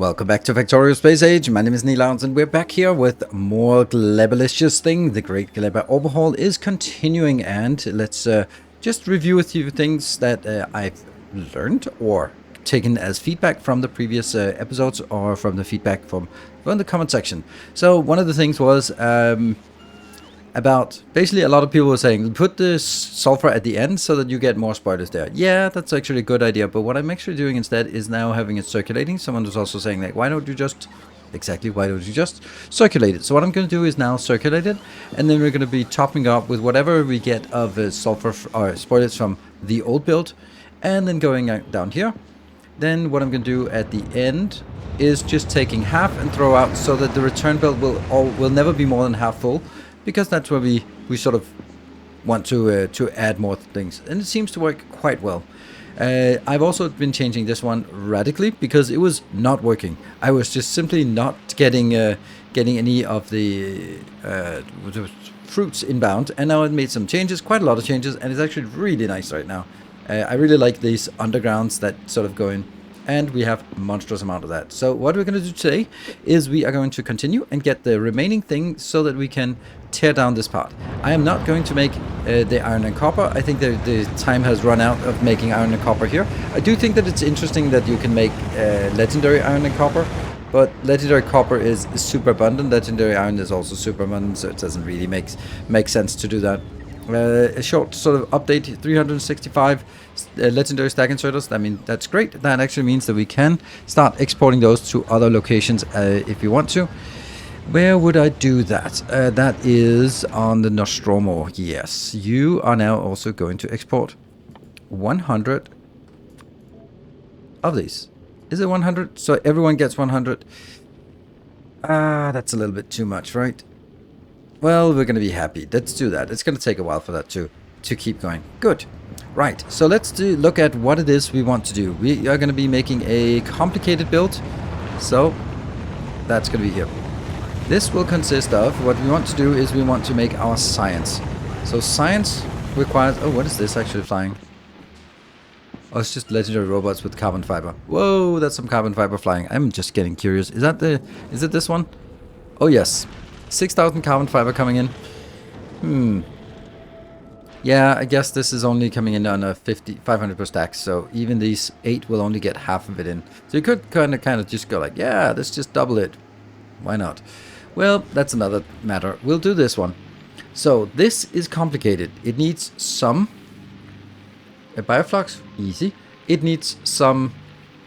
Welcome back to Factorio Space Age. My name is Nilaus and we're back here with more GLEBA-licious thing. The Great GLEBA Overhaul is continuing, and let's just review a few things that I've learned or taken as feedback from the previous episodes or from the feedback from the comment section. So one of the things was about basically a lot of people were saying put the sulfur at the end so that you get more spoilers there. Yeah, that's actually a good idea, but what I'm actually doing instead is now having it circulating. Someone was also saying that why don't you just circulate it? So what I'm going to do is now circulate it, and then we're going to be topping up with whatever we get of sulfur or spoilage from the old build, and then going down here. Then what I'm going to do at the end is just taking half and throw out so that the return build will never be more than half full, because that's where we sort of want to add more things, and it seems to work quite well. I've also been changing this one radically because it was not working. I was just simply not getting any of the fruits inbound, and now I've made some changes, quite a lot of changes, and it's actually really nice right now. I really like these undergrounds that sort of go in, and we have a monstrous amount of that. So what we're going to do today is we are going to continue and get the remaining thing so that we can tear down this part. I am not going to make the iron and copper. I think the time has run out of making iron and copper here. I do think that it's interesting that you can make legendary iron and copper, but legendary copper is super abundant. Legendary iron is also super abundant, so it doesn't really make sense to do that. A short sort of update: 365 legendary stack inserters. I mean, that's great. That actually means that we can start exporting those to other locations if you want to. Where would I do that? That is on the Nostromo. Yes, you are now also going to export 100 of these. Is it 100? So everyone gets 100. That's a little bit too much, right? Well, we're going to be happy. Let's do that. It's going to take a while for that to keep going. Good. Right. So let's look at what it is we want to do. We are going to be making a complicated build. So that's going to be here. This will consist of, what we want to do is we want to make our science. So science requires... Oh, what is this actually flying? Oh, it's just legendary robots with carbon fiber. Whoa, that's some carbon fiber flying. I'm just getting curious. Is it this one? Oh, yes. 6,000 carbon fiber coming in. Yeah, I guess this is only coming in on a 500 per stack, so even these 8 will only get half of it in. So you could kind of just go like, yeah, let's just double it. Why not? Well, that's another matter. We'll do this one. So this is complicated. It needs some bioflux, easy. It needs some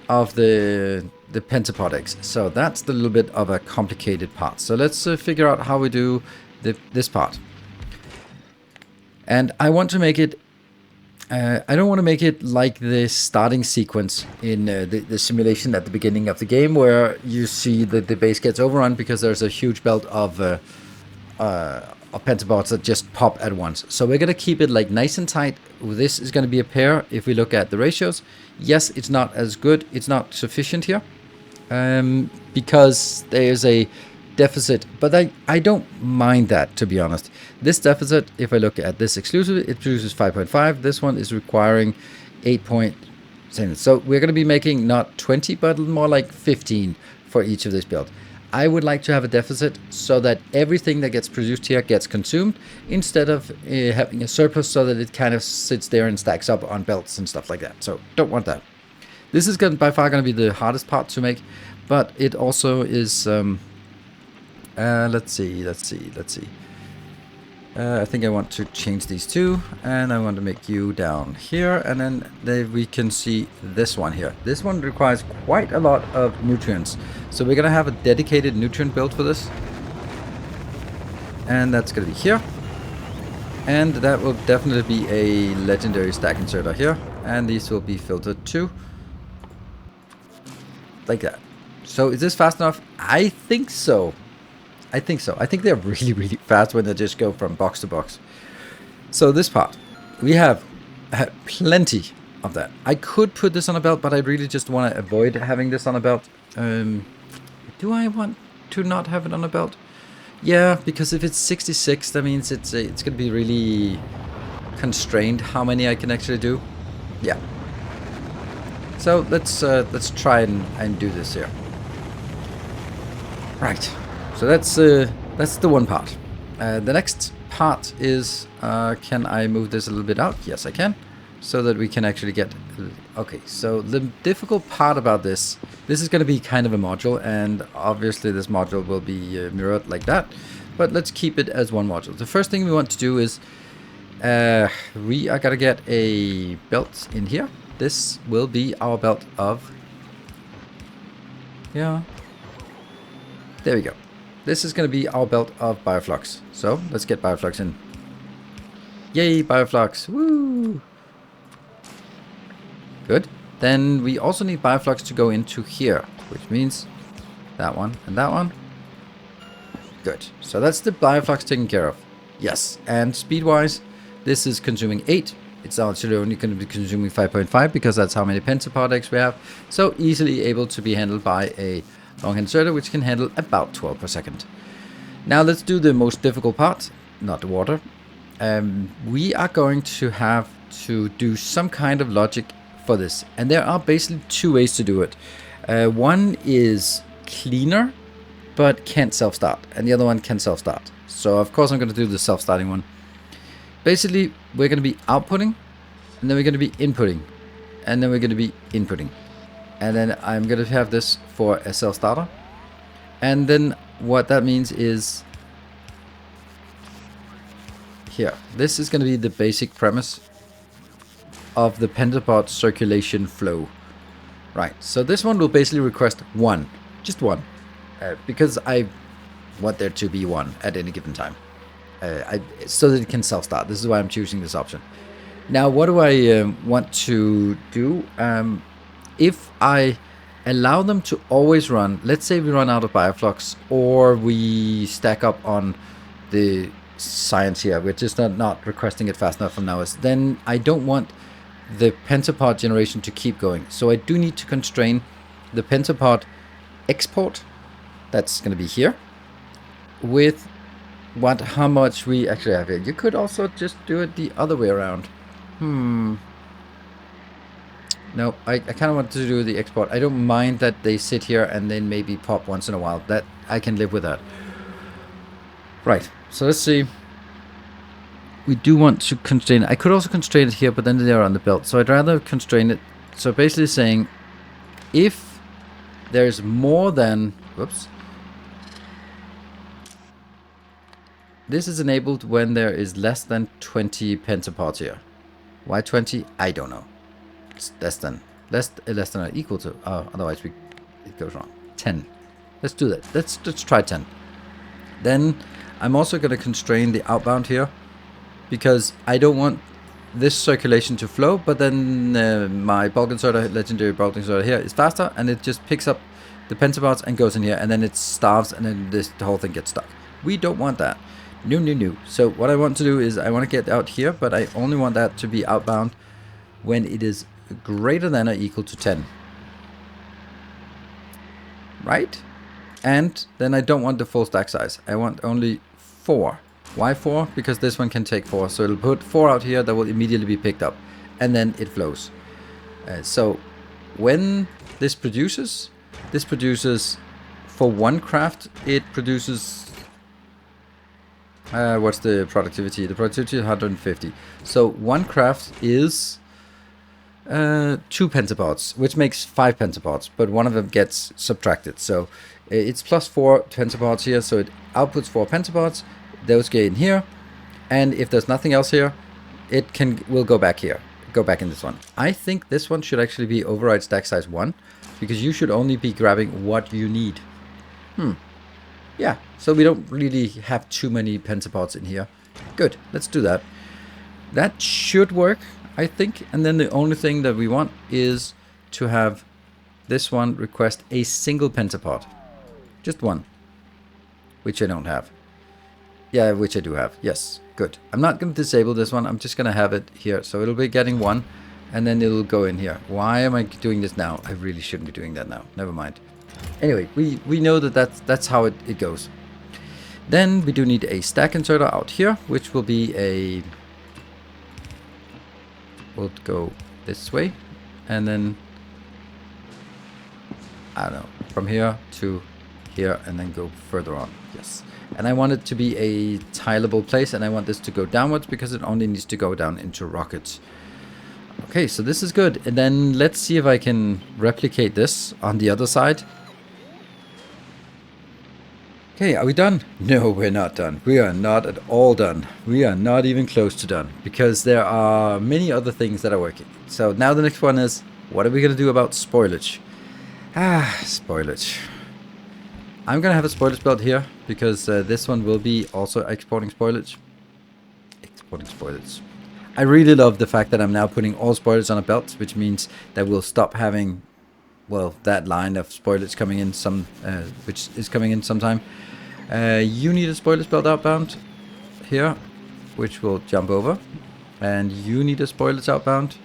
of the Pentapod eggs. So that's the little bit of a complicated part. So let's figure out how we do this part. And I want to make it... I don't want to make it like the starting sequence in the simulation at the beginning of the game, where you see that the base gets overrun because there's a huge belt of Pentapods that just pop at once. So we're going to keep it like nice and tight. This is going to be a pair. If we look at the ratios, yes, it's not as good. It's not sufficient here because there's a deficit, but I don't mind that, to be honest. This deficit, if I look at this exclusively, it produces 5.5. This one is requiring 8.7. So we're going to be making not 20, but more like 15 for each of this build. I would like to have a deficit so that everything that gets produced here gets consumed, instead of having a surplus so that it kind of sits there and stacks up on belts and stuff like that. So don't want that. This is by far going to be the hardest part to make, but it also is... let's see. I think I want to change these two, and I want to make you down here, and then we can see this one here. This one requires quite a lot of nutrients, so we're going to have a dedicated nutrient build for this, and that's going to be here, and that will definitely be a legendary stack inserter here, and these will be filtered too, like that. So is this fast enough? I think so. I think so. I think they're really, really fast when they just go from box to box. So this part, we have plenty of that. I could put this on a belt, but I really just want to avoid having this on a belt. Do I want to not have it on a belt? Yeah, because if it's 66, that means it's going to be really constrained how many I can actually do. Yeah. So let's try and do this here. Right. So that's the one part. The next part is, can I move this a little bit out? Yes, I can. So that we can actually get... Okay, so the difficult part about this is going to be kind of a module, and obviously this module will be mirrored like that, but let's keep it as one module. The first thing we want to do is we are going to get a belt in here. This will be our belt of... Yeah. There we go. This is going to be our belt of bioflux. So let's get bioflux in. Yay, bioflux. Woo! Good. Then we also need bioflux to go into here, which means that one and that one. Good. So that's the bioflux taken care of. Yes. And speed-wise, this is consuming 8. It's actually only going to be consuming 5.5 because that's how many pentapod eggs we have. So easily able to be handled by a long inserter, which can handle about 12 per second. Now let's do the most difficult part, not the water. We are going to have to do some kind of logic for this, and there are basically 2 ways to do it. One is cleaner but can't self-start, and the other one can self-start. So of course I'm going to do the self-starting one. Basically we're going to be outputting, and then we're going to be inputting, and then we're going to be inputting, and then I'm going to have this for a self-starter. And then what that means is here, this is going to be the basic premise of the pentapod circulation flow. Right, so this one will basically request 1, just 1, because I want there to be 1 at any given time, so that it can self-start. This is why I'm choosing this option. Now, what do I want to do? If I allow them to always run, let's say we run out of bioflux, or we stack up on the science here, we're just not requesting it fast enough from now, then I don't want the pentapod generation to keep going. So I do need to constrain the pentapod export, that's going to be here, with how much we actually have here. You could also just do it the other way around. No, I kind of want to do the export. I don't mind that they sit here and then maybe pop once in a while. That I can live with that. Right, so let's see. We do want to constrain it. I could also constrain it here, but then they're on the belt. So I'd rather constrain it. So basically saying, if there's more than... Whoops. This is enabled when there is less than 20 pentapods here. Why 20? I don't know. It's less than or equal to. Otherwise it goes wrong. 10. Let's do that. Let's try 10. Then I'm also going to constrain the outbound here, because I don't want this circulation to flow, but then my bulk inserter, legendary bulk inserter here, is faster, and it just picks up the pentapods and goes in here, and then it starves, and then the whole thing gets stuck. We don't want that. No. So what I want to do is I want to get out here, but I only want that to be outbound when it is greater than or equal to 10. Right? And then I don't want the full stack size. I want only 4. Why 4? Because this one can take 4. So it'll put 4 out here that will immediately be picked up. And then it flows. So when this produces for 1 craft, it produces... what's the productivity? The productivity is 150. So 1 craft is 2 pentapods, which makes 5 pentapods, but one of them gets subtracted. So it's plus 4 pentapods here, so it outputs 4 pentapods. Those get in here, and if there's nothing else here, it will go back here, go back in this one. I think this one should actually be override stack size 1, because you should only be grabbing what you need. Yeah, so we don't really have too many pentapods in here. Good, let's do that. That should work, I think. And then the only thing that we want is to have this one request a single pentapod. Just 1. Which I don't have. Yeah, which I do have. Yes, good. I'm not going to disable this one. I'm just going to have it here. So it'll be getting 1, and then it'll go in here. Why am I doing this now? I really shouldn't be doing that now. Never mind. Anyway, we know that's how it goes. Then we do need a stack inserter out here, which will be a... We'll go this way, and then, I don't know, from here to here, and then go further on. Yes. And I want it to be a tileable place, and I want this to go downwards because it only needs to go down into rockets. Okay, so this is good. And then let's see if I can replicate this on the other side. Okay, are we done? No, we're not done. We are not at all done. We are not even close to done because there are many other things that are working. So now the next one is, what are we going to do about spoilage? Spoilage. I'm going to have a spoilage belt here because this one will be also exporting spoilage. Exporting spoilage. I really love the fact that I'm now putting all spoilage on a belt, which means that we'll stop having, well, that line of spoilage coming in which is coming in sometime. You need a spoilage belt outbound here, which will jump over, and you need a spoilage outbound,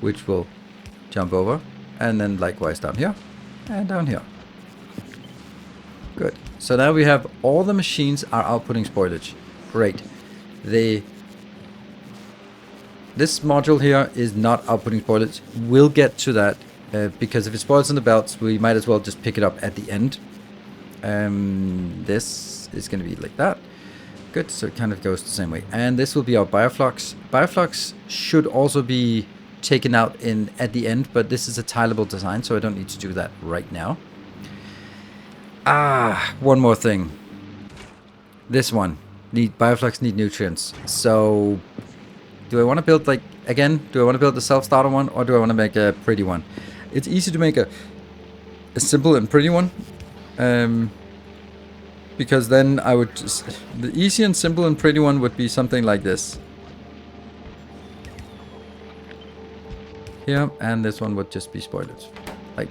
which will jump over, and then likewise down here and down here. Good. So now we have all the machines are outputting spoilage. Great. This module here is not outputting spoilage. We'll get to that. Because if it spoils in the belts, we might as well just pick it up at the end. This is going to be like that. Good, so it kind of goes the same way. And this will be our bioflux. Bioflux should also be taken out at the end, but this is a tileable design, so I don't need to do that right now. One more thing. This one. Bioflux need nutrients. So, do I want to build, like, again, do I want to build the self-starter one, or do I want to make a pretty one? It's easy to make a simple and pretty one, because then I would the easy and simple and pretty one would be something like this. Here, and this one would just be spoilage. Like,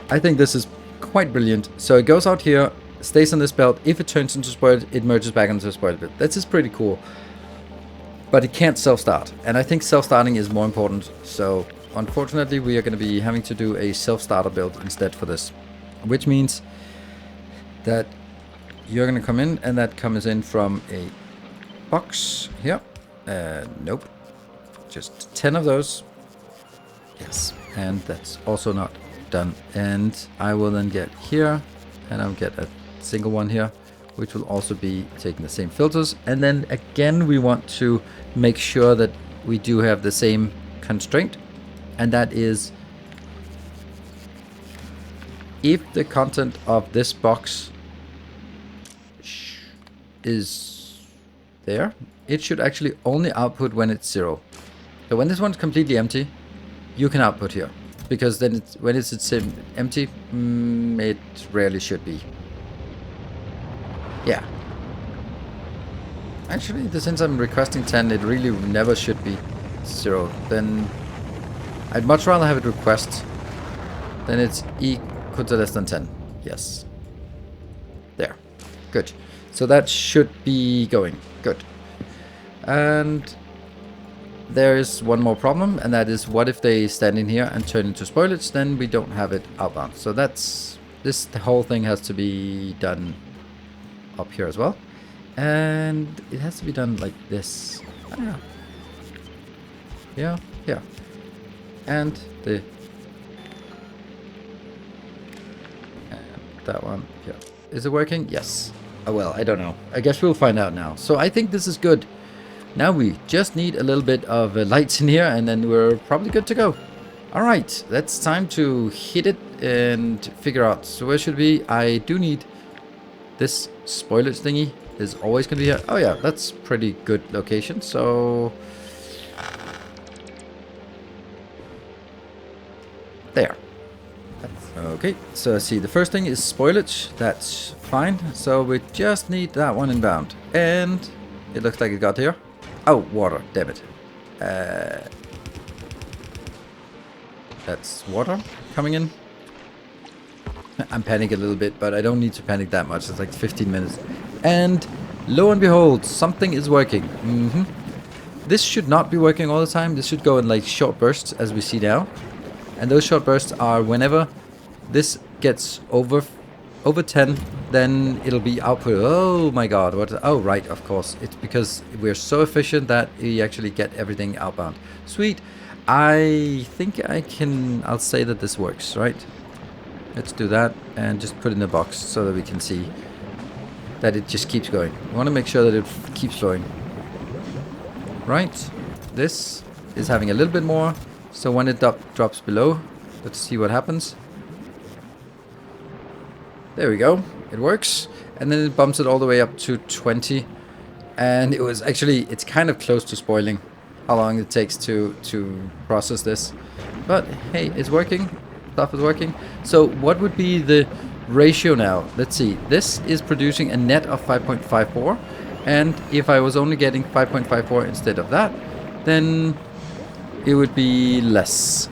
I think this is quite brilliant. So it goes out here, stays on this belt. If it turns into spoilage, it merges back into the spoilage belt. This is pretty cool. But it can't self-start, and I think self-starting is more important. So unfortunately, we are going to be having to do a self-starter build instead for this, which means that you're going to come in, and that comes in from a box here. Nope, just 10 of those. Yes, and that's also not done. And I will then get here, and I'll get a single one here, which will also be taking the same filters. And then again, we want to make sure that we do have the same constraint, and that is if the content of this box is there, it should actually only output when it's 0. So when this one's completely empty, you can output here, because then when it's empty, it rarely should be. Yeah. Actually, since I'm requesting 10, it really never should be 0. Then I'd much rather have it request. Then it's equal to less than 10. Yes. There. Good. So that should be going. Good. And there is one more problem, and that is, what if they stand in here and turn into spoilage? Then we don't have it outbound. So that's the whole thing has to be done up here as well, and it has to be done like this. Yeah, and that one here. Is it working? Yes. Oh well, I don't know. I guess we'll find out now. So I think this is good. Now we just need a little bit of lights in here, and then we're probably good to go. All right, that's time to hit it and figure out. So where should we? I do need this spoilage thingy is always going to be here. Oh yeah, that's pretty good location. So there. Okay, so see, the first thing is spoilage. That's fine. So we just need that one inbound, and it looks like it got here. Oh, water, damn it. That's water coming in. I'm panicking a little bit, but I don't need to panic that much. It's like 15 minutes. And lo and behold, something is working. This should not be working all the time. This should go in like short bursts, as we see now. And those short bursts are whenever this gets over 10, then it'll be output. Oh my god, what? Oh right, of course. It's because we're so efficient that we actually get everything outbound. Sweet. I think I'll say that this works, right? Let's do that and just put it in a box so that we can see that it just keeps going. We want to make sure that it keeps flowing. Right. This is having a little bit more. So when it drops below, let's see what happens. There we go. It works. And then it bumps it all the way up to 20. And it was actually, it's kind of close to spoiling how long it takes to process this. But hey, it's working. Stuff is working. So what would be the ratio now? Let's see. This is producing a net of 5.54. And if I was only getting 5.54 instead of that, then it would be less.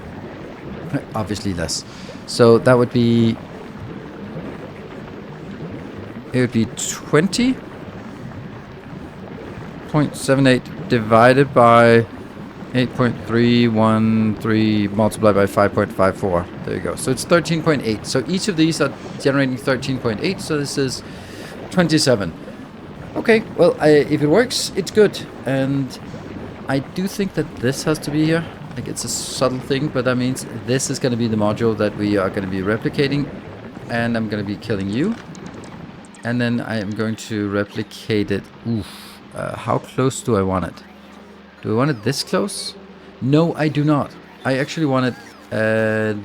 Obviously less. So that would be... it would be 20.78 divided by 8.313 multiplied by 5.54. There you go. So it's 13.8. So each of these are generating 13.8. So this is 27. Okay, well, if it works, it's good. And I do think that this has to be here. Like, it's a subtle thing, but that means this is going to be the module that we are going to be replicating. And I'm going to be killing you. And then I am going to replicate it. Oof. How close do I want it? Do I want it this close? No, I do not. I actually want it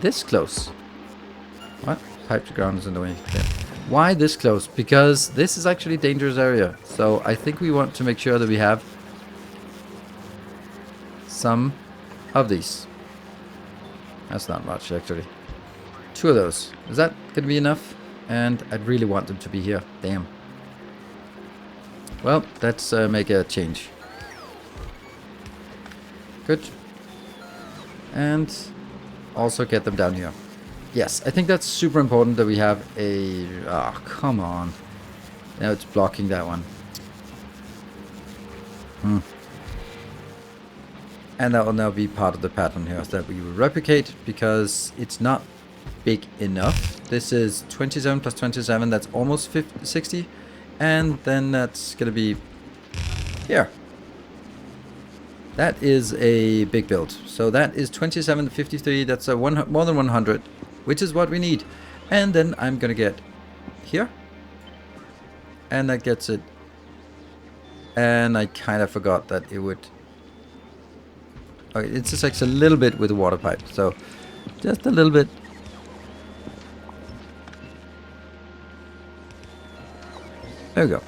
this close. What? Pipe to ground is in the way. There. Why this close? Because this is actually a dangerous area. So I think we want to make sure that we have some of these. That's not much, actually. 2 of those. Is that going to be enough? And I'd really want them to be here. Damn. Well, let's make a change. Good. And also get them down here. Yes, I think that's super important that we have a... oh, come on. Now it's blocking that one. And that will now be part of the pattern here that we will replicate because it's not big enough. This is 27 plus 27. That's almost 60. And then that's going to be here. That is a big build. So that is 27 to 53. That's a more than 100, which is what we need. And then I'm going to get here. And that gets it. And I kind of forgot that it would... okay, it just takes a little bit with the water pipe. So just a little bit. There we go.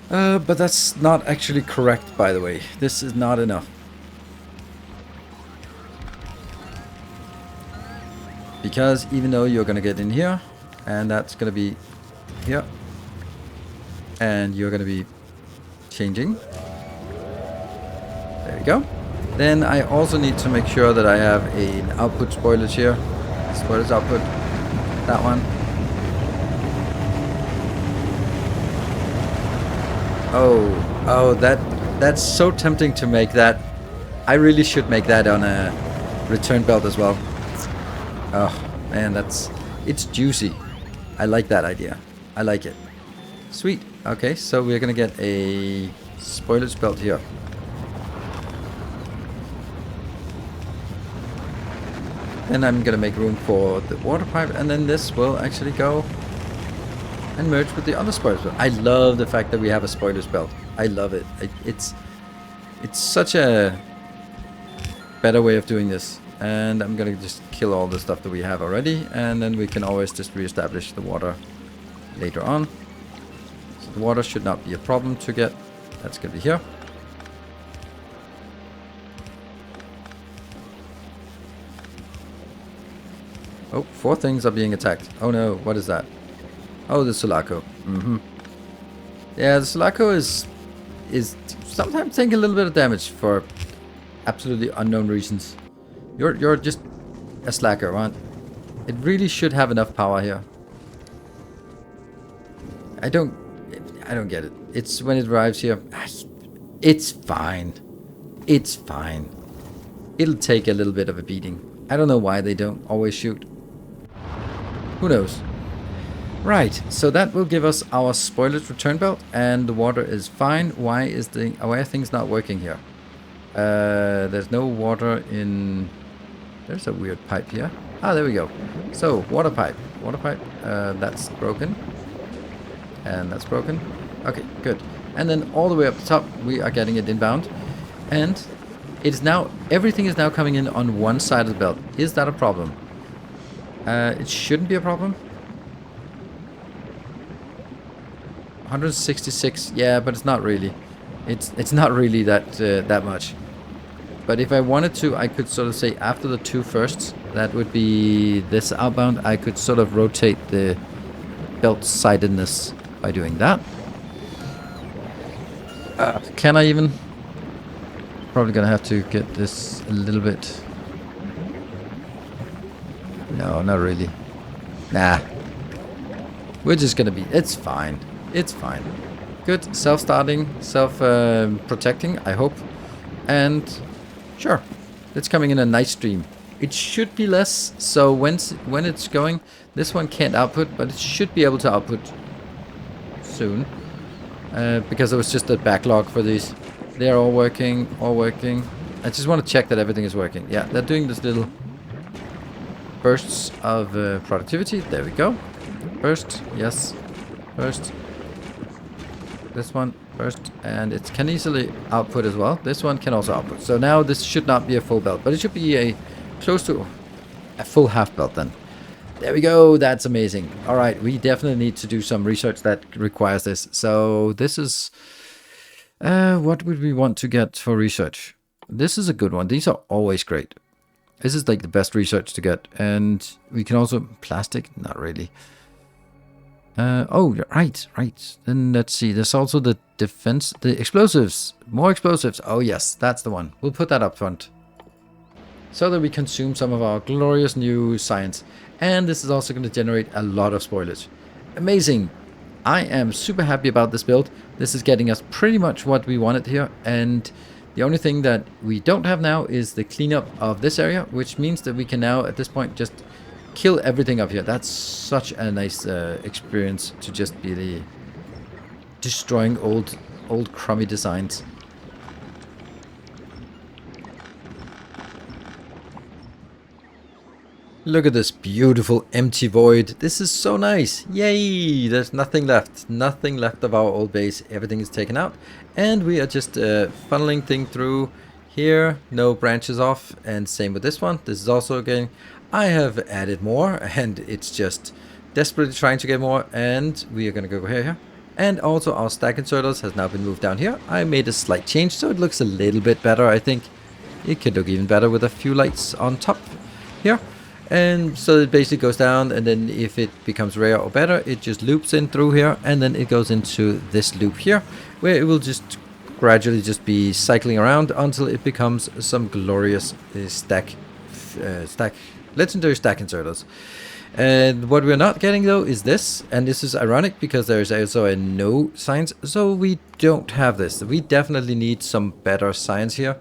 But that's not actually correct, by the way. This is not enough. Because even though you're going to get in here, and that's going to be here, and you're going to be changing. There you go. Then I also need to make sure that I have an output spoilage here. Spoilage output. That one. Oh, that's so tempting to make that. I really should make that on a return belt as well. Oh, man, it's juicy. I like that idea. I like it. Sweet. Okay, so we're gonna get a spoilage belt here. Then I'm gonna make room for the water pipe, and then this will actually go and merge with the other spoilers belt. I love the fact that we have a spoilers belt. I love it. It's such a better way of doing this. And I'm gonna just kill all the stuff that we have already, and then we can always just reestablish the water later on. So the water should not be a problem to get. That's gonna be here. Oh, 4 things are being attacked. Oh no, what is that? Oh, the Sulaco. Yeah, the Sulaco is sometimes taking a little bit of damage for absolutely unknown reasons. You're just a slacker, right? It really should have enough power here. I don't get it. It's when it arrives here. It's fine. It's fine. It'll take a little bit of a beating. I don't know why they don't always shoot. Who knows? Right, so that will give us our spoilage return belt, and the water is fine. Why are things not working here? There's no water in... There's a weird pipe here. Ah, there we go. So, water pipe. Water pipe. That's broken. And that's broken. Okay, good. And then all the way up the top, we are getting it inbound. And it is now, everything is now coming in on one side of the belt. Is that a problem? It shouldn't be a problem. 166, yeah, but it's not really. It's not really that much. But if I wanted to, I could sort of say after the two firsts, that would be this outbound, I could sort of rotate the belt-sidedness by doing that. Can I even? Probably gonna have to get this a little bit. No, not really. Nah. We're just gonna be, it's fine. It's fine. Good, self-starting, self-protecting, I hope. And sure, it's coming in a nice stream. It should be less, so when it's going, this one can't output, but it should be able to output soon. Because there was just a backlog for these. They're all working, all working. I just want to check that everything is working. Yeah, they're doing this little bursts of productivity. There we go. Burst, yes. Burst. This one, burst. And it can easily output as well. This one can also output. So now this should not be a full belt, but it should be a close to a full half belt then. There we go. That's amazing. All right, we definitely need to do some research that requires this. So this is... what would we want to get for research? This is a good one. These are always great. This is like the best research to get. And we can also... Plastic? Not really. Oh, right. Then let's see. There's also the defense... The explosives. More explosives. Oh, yes. That's the one. We'll put that up front. So that we consume some of our glorious new science. And this is also going to generate a lot of spoilage. Amazing. I am super happy about this build. This is getting us pretty much what we wanted here. And the only thing that we don't have now is the cleanup of this area, which means that we can now at this point just kill everything up here. That's such a nice experience to just be the destroying old crummy designs. Look at this beautiful empty void. This is so nice. Yay! There's nothing left. Nothing left of our old base. Everything is taken out. And we are just funneling thing through here. No branches off. And same with this one. This is also getting... I have added more. And it's just desperately trying to get more. And we are going to go here. And also our stack inserters has now been moved down here. I made a slight change so it looks a little bit better. I think it could look even better with a few lights on top here. And so it basically goes down, and then if it becomes rare or better, it just loops in through here, and then it goes into this loop here, where it will just gradually just be cycling around until it becomes some glorious legendary stack inserters. And what we're not getting though is this, and this is ironic because there is also a no science, so we don't have this. We definitely need some better science here.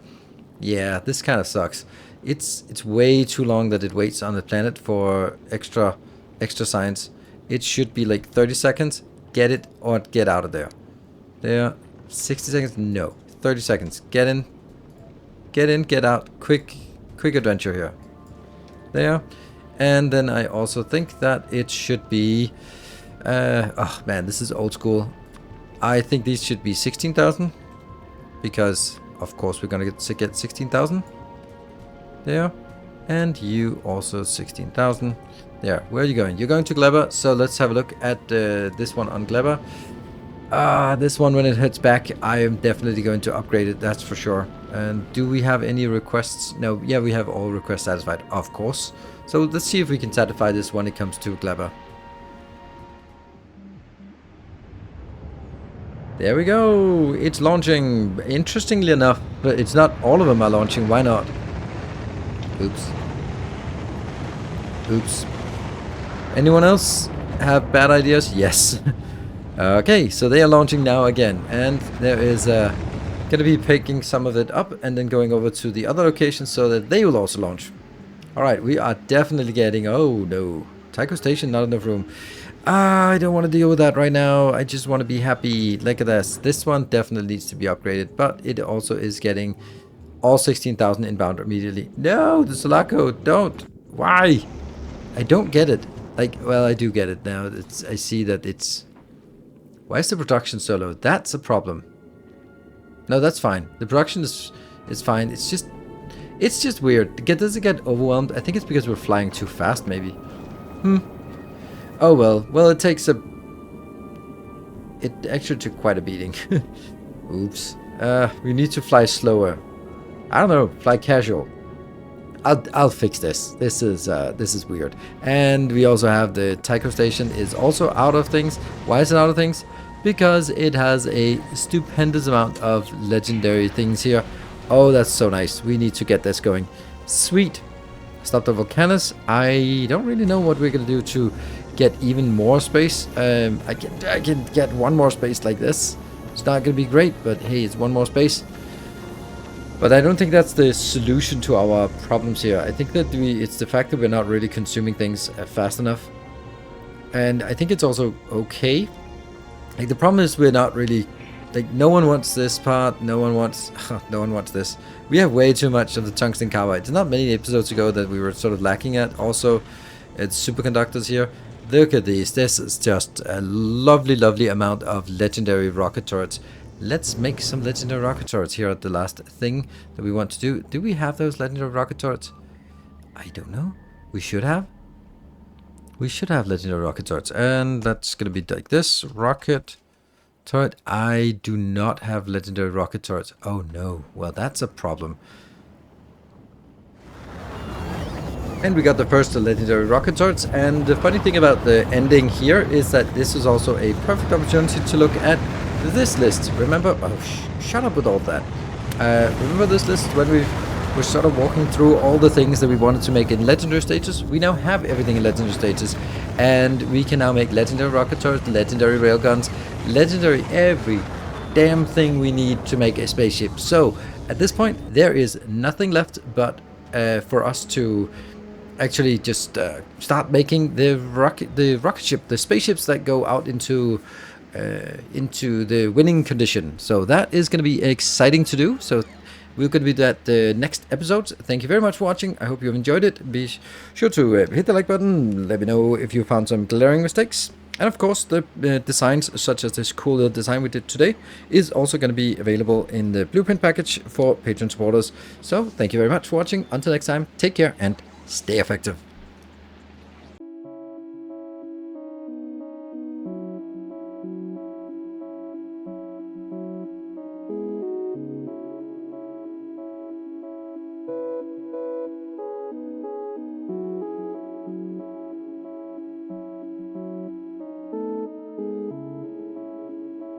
Yeah, this kind of sucks. It's way too long that it waits on the planet for extra science. It should be like 30 seconds. Get it or get out of there. There. 60 seconds? No. 30 seconds. Get in. Get out. Quick adventure here. There. And then I also think that it should be... oh man, this is old school. I think these should be 16,000. Because, of course, we're going to get 16,000. There. And you also 16,000. There. Where are you going? You're going to GLEBA. So let's have a look at this one on GLEBA. This one, when it heads back, I am definitely going to upgrade it. That's for sure. And do we have any requests? No. Yeah, we have all requests satisfied. Of course. So let's see if we can satisfy this when it comes to GLEBA. There we go. It's launching. Interestingly enough, but it's not all of them are launching. Why not? Oops. Anyone else have bad ideas? Yes. Okay, so they are launching now again. And there is going to be picking some of it up and then going over to the other location so that they will also launch. Alright, we are definitely getting... Oh, no. Tycho Station, not enough room. I don't want to deal with that right now. I just want to be happy. Look at this. This one definitely needs to be upgraded. But it also is getting... all 16,000 inbound immediately. No, the Sulaco, don't. Why? I don't get it. Like, well, I do get it now. I see that it's... Why is the production so low? That's a problem. No, that's fine. The production is fine. It's just weird. Does it get overwhelmed? I think it's because we're flying too fast, maybe. Oh well. Well, it takes a... It actually took quite a beating. Oops. We need to fly slower. I don't know. Fly casual. I'll fix this. This is weird. And we also have the Tycho station is also out of things. Why is it out of things? Because it has a stupendous amount of legendary things here. Oh, that's so nice. We need to get this going. Sweet. Stop the Volcanus. I don't really know what we're gonna do to get even more space. I can get one more space like this. It's not gonna be great, but hey, it's one more space. But I don't think that's the solution to our problems here. I think that it's the fact that we're not really consuming things fast enough. And I think it's also okay. Like, the problem is we're not really... Like, no one wants this part. No one wants this. We have way too much of the tungsten carbide. It's not many episodes ago that we were sort of lacking at. Also, it's superconductors here. Look at these. This is just a lovely, lovely amount of legendary rocket turrets. Let's make some legendary rocket turrets here at the last thing that we want to do. Do we have those legendary rocket turrets? I don't know. We should have. We should have legendary rocket turrets. And that's going to be like this. Rocket turret. I do not have legendary rocket turrets. Oh no. Well, that's a problem. And we got the first legendary rocket turrets. And the funny thing about the ending here is that this is also a perfect opportunity to look at this list. Remember? Oh, shut up with all that. Remember this list when we were sort of walking through all the things that we wanted to make in legendary stages? We now have everything in legendary stages, and we can now make legendary rocket turrets, legendary railguns, legendary every damn thing we need to make a spaceship. So at this point, there is nothing left but for us to actually just start making the rocket ship, the spaceships that go out into the winning condition. So that is going to be exciting to do. So we're going to be at the next episodes. Thank you very much for watching. I hope you've enjoyed it. Be sure to hit the like button. Let me know if you found some glaring mistakes. And of course, the designs, such as this cool little design we did today, is also going to be available in the blueprint package for Patreon supporters. So thank you very much for watching. Until next time, take care and stay effective.